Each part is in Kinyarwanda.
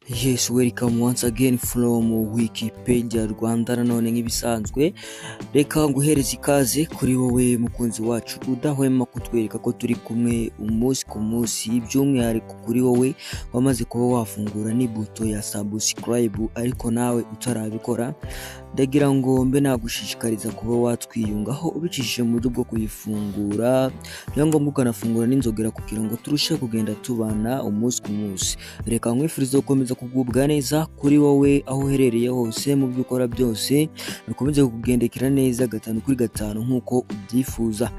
Yes, welcome once again from Wikipedia Rwanda. Nanone nk'ibisanzwe reka nguhereze ikaze kuri wowe mukunzi wacu udahwema kutwereka ko turi kumwe umunsi ku munsi, by'umwihariko kuri wowe wamaze kuba wafungura n'ibuto ya subscribe ariko nawe utarabikora. Ndagira ngo mbe nagushishikariza kuba watwiyungaho ubicishije mu buryo bwo kuyifungura, cyangwa mukanafungura n'inzogera kugira ngo turushe kugenda tubana umunsi ku munsi. Reka nkwifurize gukomeza kugubwa neza kuri wowe aho uherereye hose, mu byo ukora byose bikomeze kukugendekera neza 5/5 nk'uko ubyifuza.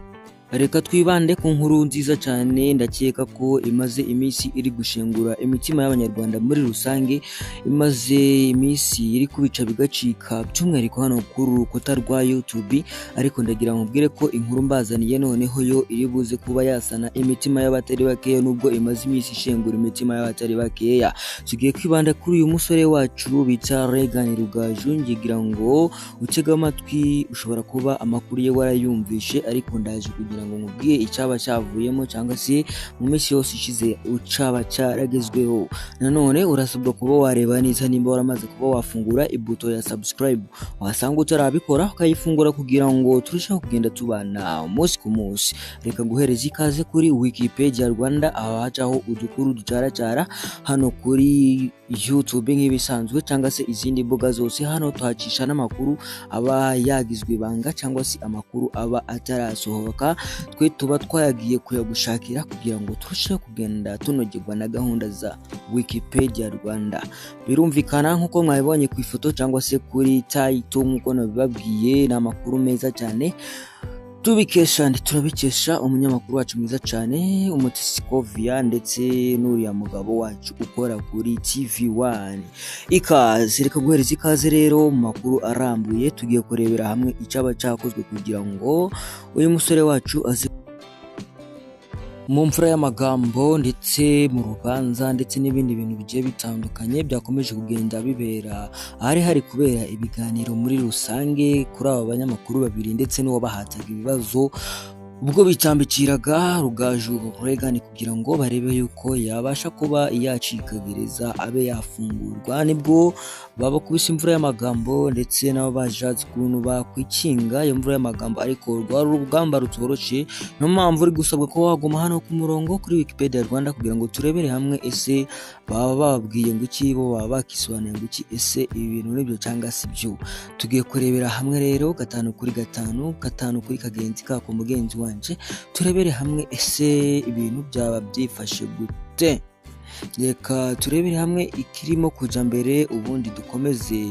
Reka twibande ku nkuru nziza cyane ndakeka ko imaze iminsi iri gushengura imitima y'abanyarwanda muri rusange, imaze iminsi iri kubica bigacika, by'umwihariko hano kuri urukuta rwa YouTube. Ariko ndagira ngo mbwire ko inkuru mbazaniye noneho yo iri buze kuba yasana imitima y'abatari bakeya, nubwo imaze iminsi ishengura imitima y'abatari bakeya. Tugiye kwibanda kuri uyu musore wacu bita Regan Rugaju. Ngira ngo utega amatwi ushobora kuba amakuru ye warayumvishe, ariko ndaje kugira ngo nkubwiye icyaba cyavuyemo cyangwa se mu minsi yose ishize ucaba cyaragezweho. Nanone urasabwa kuba wareba neza nimba waramaze kuba wafungura ibuto ya subscribe, wasanga utarabikora ukayifungura kugira ngo turusheho kugenda tubana umunsi ku munsi. Reka guhereza ikaze kuri Wikipedia Rwanda, ahacaho udukuru ducaracara hano kuri YouTube nk'ibisanzwe, cyangwa se izindi mbuga zose. Hano tuhacisha n'amakuru aba yagizwe banga cyangwa se amakuru aba atarasohoka, twe tuba twayagiye kuyagushakira kugira ngo turusheho kugenda tunogerwa na gahunda za Wikipedia Rwanda. Birumvikana nk'uko mwabibonye ku ifoto cyangwa se kuri title nk'uko nabibabwiye, ni amakuru meza cyane tubikesha turabikesha umunyamakuru wacu mwiza cyane Umutesi Kovia, ndetse n'uriya mugabo wacu ukora kuri TV1. Ikaze, reka guhereza ikaze rero mu makuru arambuye. Tugiye kurebera hamwe icyaba cyakozwe kugira ngo uyu musore wacu aze mu mfura y'amagambo ndetse mu rubanza ndetse n'ibindi bintu bigiye bitandukanye byakomeje kugenda bibera ahari hari kubera ibiganiro muri rusange kuri aba banyamakuru babiri ndetse n'uwabahataga ibibazo ubwo bitambikiraga Rugaju Regan kugira ngo barebe yuko yabasha kuba yacika gereza abe yafungurwa. Nibwo babakubise imvura y'amagambo ndetse nabo bajaze kuntu bakwikinga iyo mvura y'amagambo, ariko rwari urugamba rutoroshye. No mpamvu uri gusabwa ko waguma hano ku murongo kuri Wikipedia Rwanda kugira ngo turebere hamwe ese baba bababwiye ngo iki, bo baba bakisobanuye ngo iki, ese ibi bintu nibyo cyangwa si byo. Tugiye kurebera hamwe rero 5/5, 5 kuri kagenzi kako mugenzi wanje, turebere hamwe ese ibintu byaba byifashe gute. Reka turebere hamwe ikirimo kuja mbere, ubundi dukomeze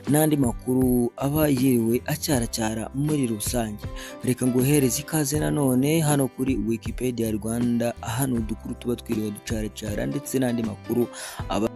n'andi makuru aba yewe acyaracyara muri rusange. Reka nguhereze ikaze nanone hano kuri Wikipedia Rwanda, hano dukuru tuba twiriwe ducaracara ndetse n'andi makuru aba